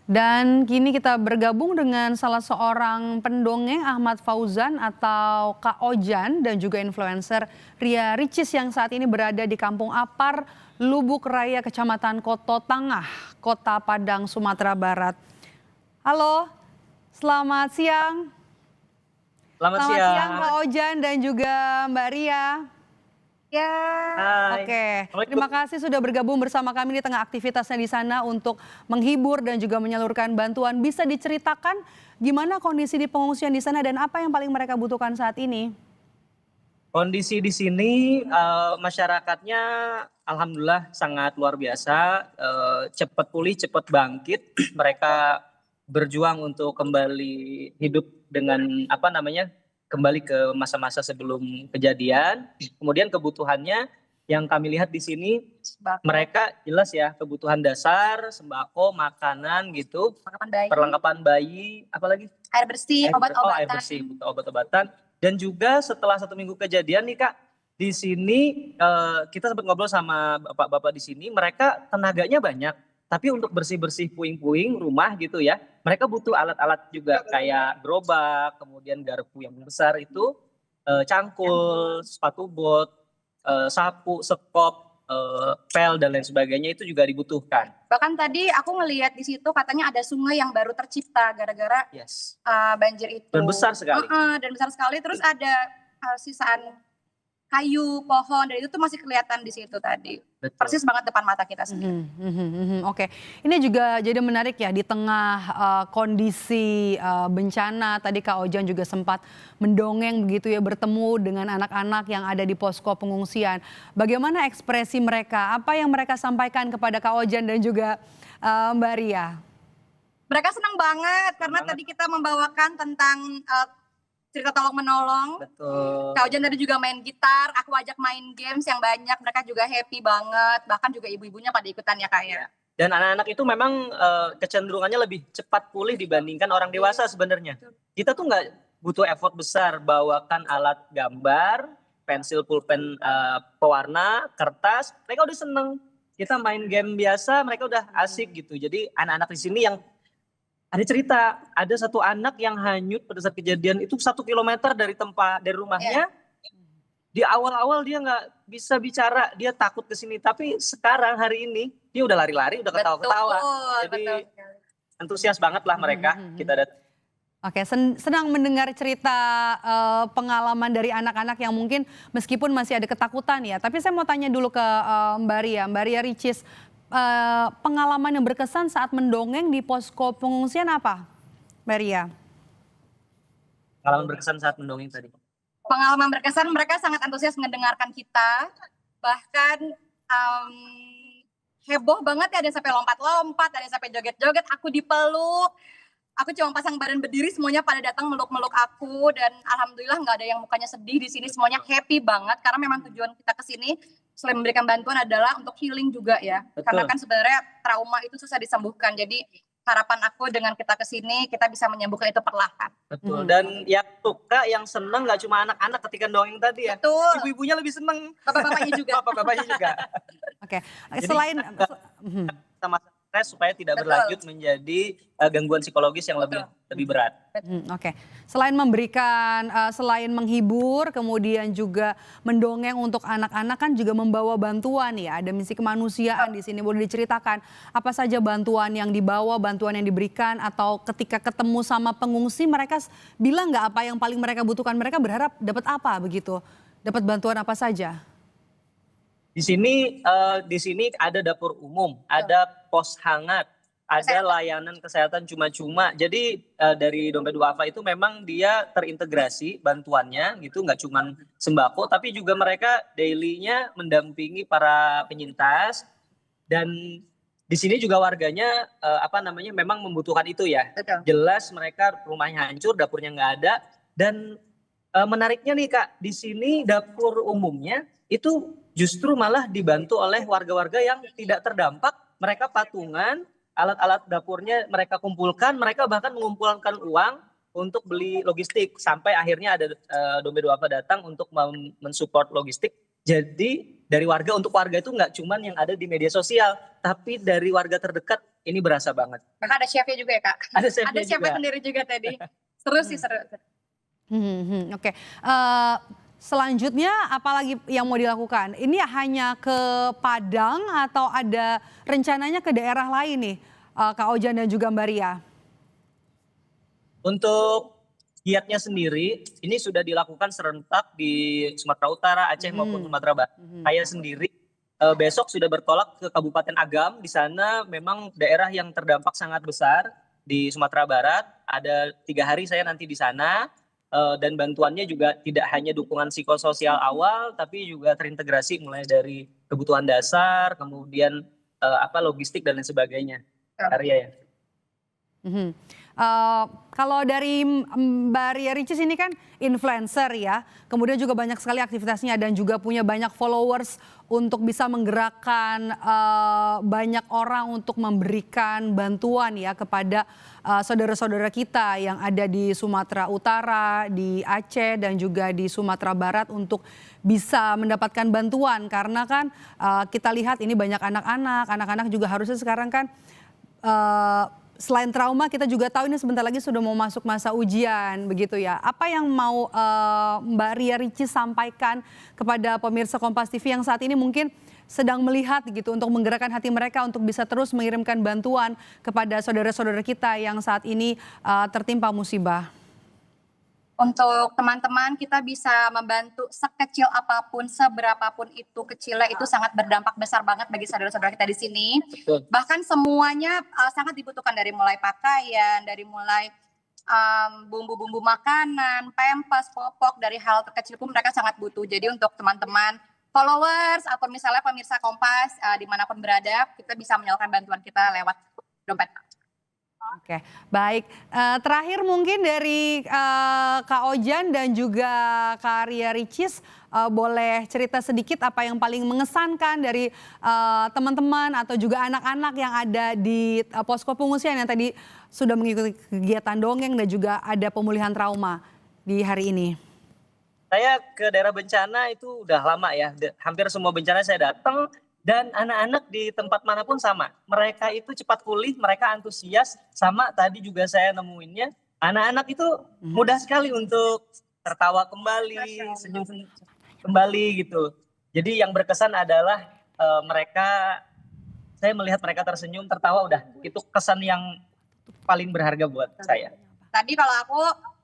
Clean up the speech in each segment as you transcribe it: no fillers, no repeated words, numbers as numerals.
Dan kini kita bergabung dengan salah seorang pendongeng Ahmad Fauzan atau Kak Ojan dan juga influencer Ria Ricis yang saat ini berada di Kampung Apar, Lubuk Raya, Kecamatan Koto Tangah, Kota Padang, Sumatera Barat. Halo, selamat siang. Selamat Selamat siang Kak siang. Ojan dan juga Mbak Ria. Ya, Hai. Oke, terima Assalamualaikum. kasih sudah bergabung bersama kami di tengah aktivitasnya di sana untuk menghibur dan juga menyalurkan bantuan. Bisa diceritakan gimana kondisi di pengungsian di sana dan apa yang paling mereka butuhkan saat ini? Kondisi di sini masyarakatnya alhamdulillah sangat luar biasa, cepat pulih, cepat bangkit. Mereka berjuang untuk kembali hidup dengan apa namanya, kembali ke masa-masa sebelum kejadian. Kemudian kebutuhannya yang kami lihat di sini, sembako, mereka jelas ya kebutuhan dasar, sembako, makanan gitu, perlengkapan bayi, perlengkapan bayi, apalagi air bersih, air obat-obatan. bersih, butuh obat-obatan. Dan juga setelah 1 minggu kejadian nih Kak, di sini kita sempat ngobrol sama bapak-bapak di sini, mereka tenaganya banyak, tapi untuk bersih-bersih puing-puing rumah gitu ya, mereka butuh alat-alat juga kayak gerobak, kemudian garpu yang besar itu, cangkul, sepatu bot, sapu, sekop, pel dan lain sebagainya itu juga dibutuhkan. Bahkan tadi aku ngelihat di situ katanya ada sungai yang baru tercipta gara-gara Yes. banjir itu. Dan besar sekali. Dan besar sekali. Terus ada sisaan kayu, pohon, dan itu tuh masih kelihatan di situ tadi. Betul. Persis banget depan mata kita sendiri. Oke, ini juga jadi menarik ya di tengah kondisi bencana. Tadi Kak Ojan juga sempat mendongeng begitu ya, bertemu dengan anak-anak yang ada di posko pengungsian. Bagaimana ekspresi mereka? Apa yang mereka sampaikan kepada Kak Ojan dan juga Mbak Ria? Mereka senang banget karena tadi kita membawakan tentang cerita tolong menolong. Betul. Kak Ojan tadi juga main gitar, aku ajak main games yang banyak, mereka juga happy banget, bahkan juga ibu-ibunya pada ikutan ya Kak ya. Dan anak-anak itu memang kecenderungannya lebih cepat pulih dibandingkan orang dewasa sebenarnya. Kita tuh nggak butuh effort besar, bawakan alat gambar, pensil, pulpen, pewarna, kertas, mereka udah seneng. Kita main game biasa, mereka udah asik gitu. Jadi anak-anak di sini yang ada cerita, ada satu anak yang hanyut pada saat kejadian itu 1 kilometer dari rumahnya. Di awal-awal dia nggak bisa bicara, dia takut ke sini. Tapi sekarang hari ini dia udah lari-lari, udah ketawa-ketawa. Jadi antusias banget lah mereka. Kita datang. Oke, senang mendengar cerita pengalaman dari anak-anak yang mungkin meskipun masih ada ketakutan ya. Tapi saya mau tanya dulu ke Mbak Ria Ricis. Pengalaman yang berkesan saat mendongeng di posko pengungsian apa, Mbak Ria? Pengalaman berkesan saat mendongeng tadi. Pengalaman berkesan, mereka sangat antusias mendengarkan kita, bahkan heboh banget ya, ada yang sampai lompat-lompat, ada yang sampai joget-joget, aku dipeluk, aku cuma pasang badan berdiri, semuanya pada datang meluk-meluk aku, dan alhamdulillah nggak ada yang mukanya sedih di sini, semuanya happy banget, karena memang tujuan kita ke sini selain memberikan bantuan adalah untuk healing juga ya. Betul. Karena kan sebenarnya trauma itu susah disembuhkan, jadi harapan aku dengan kita kesini kita bisa menyembuhkan itu perlahan. Betul. Dan yang suka, yang seneng nggak cuma anak-anak ketika dongeng tadi ya. Betul. Ibu-ibunya lebih seneng. Bapak-bapaknya juga. Bapak-bapaknya juga. Oke, Jadi, selain sama stres supaya tidak Betul. berlanjut menjadi gangguan psikologis yang lebih berat. Oke, selain memberikan, selain menghibur, kemudian juga mendongeng untuk anak-anak kan juga membawa bantuan ya. Ada misi kemanusiaan di sini. Boleh diceritakan apa saja bantuan yang dibawa, bantuan yang diberikan, atau ketika ketemu sama pengungsi mereka bilang nggak apa yang paling mereka butuhkan? Mereka berharap dapat apa begitu? Dapat bantuan apa saja? Di sini ada dapur umum, ada pos hangat, ada layanan kesehatan cuma-cuma. Jadi dari Dompet Duafa itu memang dia terintegrasi bantuannya gitu, nggak cuma sembako, tapi juga mereka daily-nya mendampingi para penyintas. Dan di sini juga warganya memang membutuhkan itu ya. Betul. Jelas mereka rumahnya hancur, dapurnya nggak ada. Dan menariknya nih Kak, di sini dapur umumnya itu justru malah dibantu oleh warga-warga yang tidak terdampak. Mereka patungan, alat-alat dapurnya mereka kumpulkan, mereka bahkan mengumpulkan uang untuk beli logistik. Sampai akhirnya ada Dompet Duafa datang untuk mensupport logistik. Jadi dari warga untuk warga itu nggak cuman yang ada di media sosial, tapi dari warga terdekat ini berasa banget. Bahkan ada chefnya juga ya Kak. Ada Ada chefnya chefnya juga. sendiri juga tadi. Seru sih, seru. Oke. Selanjutnya apalagi yang mau dilakukan? Ini hanya ke Padang atau ada rencananya ke daerah lain nih, Kak Ojan dan juga Mbak Ria? Untuk giatnya sendiri, ini sudah dilakukan serentak di Sumatera Utara, Aceh maupun Sumatera Barat. Saya sendiri besok sudah bertolak ke Kabupaten Agam. Di sana memang daerah yang terdampak sangat besar di Sumatera Barat. Ada 3 hari saya nanti di sana. Dan bantuannya juga tidak hanya dukungan psikososial awal, tapi juga terintegrasi mulai dari kebutuhan dasar, kemudian logistik dan lain sebagainya. Arya ya. Kalau dari Mbak Ria Ricis ini kan influencer ya, kemudian juga banyak sekali aktivitasnya dan juga punya banyak followers untuk bisa menggerakkan banyak orang untuk memberikan bantuan ya kepada saudara-saudara kita yang ada di Sumatera Utara, di Aceh dan juga di Sumatera Barat untuk bisa mendapatkan bantuan karena kan kita lihat ini banyak anak-anak juga harusnya sekarang kan selain trauma kita juga tahu ini sebentar lagi sudah mau masuk masa ujian begitu ya. Apa yang mau Mbak Ria Ricis sampaikan kepada pemirsa Kompas TV yang saat ini mungkin sedang melihat gitu untuk menggerakkan hati mereka untuk bisa terus mengirimkan bantuan kepada saudara-saudara kita yang saat ini tertimpa musibah? Untuk teman-teman kita bisa membantu sekecil apapun, seberapapun itu kecilnya itu sangat berdampak besar banget bagi saudara-saudara kita di sini. Betul. Bahkan semuanya sangat dibutuhkan dari mulai pakaian, dari mulai bumbu-bumbu makanan, pampers, popok, dari hal terkecil pun mereka sangat butuh. Jadi untuk teman-teman followers atau misalnya pemirsa Kompas dimanapun berada, kita bisa menyalurkan bantuan kita lewat dompet. Oke, baik. Terakhir mungkin dari Kak Ojan dan juga Kak Ria Ricis, boleh cerita sedikit apa yang paling mengesankan dari teman-teman atau juga anak-anak yang ada di posko pengungsian yang tadi sudah mengikuti kegiatan dongeng dan juga ada pemulihan trauma di hari ini. Saya ke daerah bencana itu udah lama ya, hampir semua bencana saya datang. Dan anak-anak di tempat manapun sama, mereka itu cepat pulih, mereka antusias, sama tadi juga saya nemuinnya, anak-anak itu mudah sekali untuk tertawa kembali, senyum kembali gitu. Jadi yang berkesan adalah mereka, saya melihat mereka tersenyum, tertawa udah, itu kesan yang paling berharga buat saya. Tadi kalau aku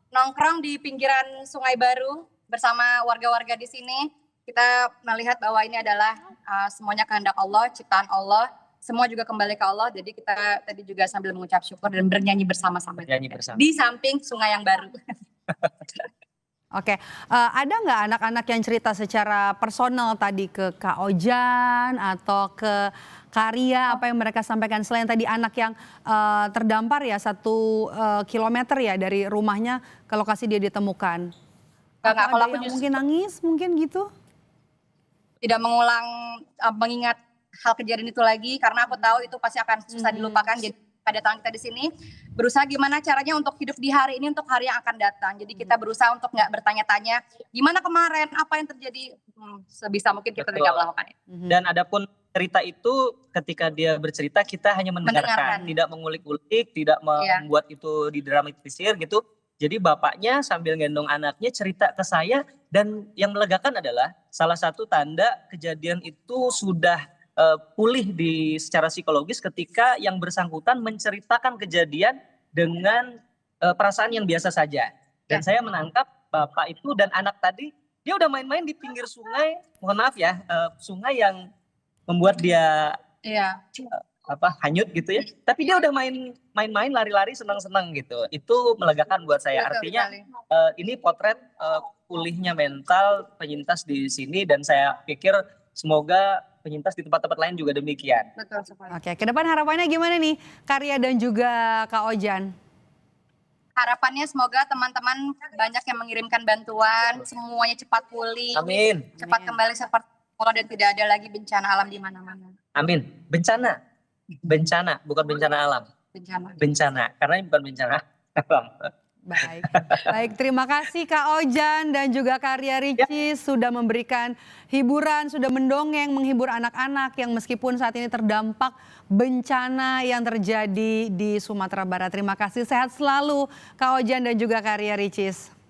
nongkrong di pinggiran Sungai Baru bersama warga-warga di sini, kita melihat bahwa ini adalah semuanya kehendak Allah, ciptaan Allah, semua juga kembali ke Allah. Jadi kita tadi juga sambil mengucap syukur dan bernyanyi bersama-sama. Di samping sungai yang baru. Oke, ada nggak anak-anak yang cerita secara personal tadi ke Kak Ojan atau ke Kak Ria, apa yang mereka sampaikan selain tadi anak yang terdampar ya 1 kilometer ya dari rumahnya ke lokasi dia ditemukan? Enggak, kalau aku yang mungkin nangis mungkin gitu? Tidak mengingat hal kejadian itu lagi karena aku tahu itu pasti akan susah dilupakan. Jadi pada tahun kita di sini berusaha gimana caranya untuk hidup di hari ini untuk hari yang akan datang. Jadi kita berusaha untuk nggak bertanya-tanya gimana kemarin, apa yang terjadi, sebisa mungkin kita tidak melakukan itu. Dan adapun cerita itu ketika dia bercerita kita hanya mendengarkan. Tidak mengulik-ulik, tidak membuat itu didramatisir gitu. Jadi bapaknya sambil gendong anaknya cerita ke saya dan yang melegakan adalah salah satu tanda kejadian itu sudah pulih secara psikologis ketika yang bersangkutan menceritakan kejadian dengan perasaan yang biasa saja. Dan saya menangkap bapak itu dan anak tadi dia udah main-main di pinggir sungai, mohon maaf ya, sungai yang membuat dia hanyut gitu ya. Tapi dia udah main-main, lari-lari, senang-senang gitu. Itu melegakan buat saya. Artinya ini potret pulihnya mental penyintas di sini dan saya pikir semoga penyintas di tempat-tempat lain juga demikian. Betul sekali. Oke, ke depan harapannya gimana nih Kak Ria dan juga Kak Ojan? Harapannya semoga teman-teman banyak yang mengirimkan bantuan, semuanya cepat pulih. Amin. Cepat kembali seperti semula dan tidak ada lagi bencana alam di mana-mana. Amin. Bencana, bukan bencana alam. Bencana. Bencana, karena ini bukan bencana alam. Baik, baik. Terima kasih Kak Ojan dan juga Kak Arya Ricis sudah memberikan hiburan, sudah mendongeng, menghibur anak-anak yang meskipun saat ini terdampak bencana yang terjadi di Sumatera Barat. Terima kasih, sehat selalu Kak Ojan dan juga Kak Arya Ricis.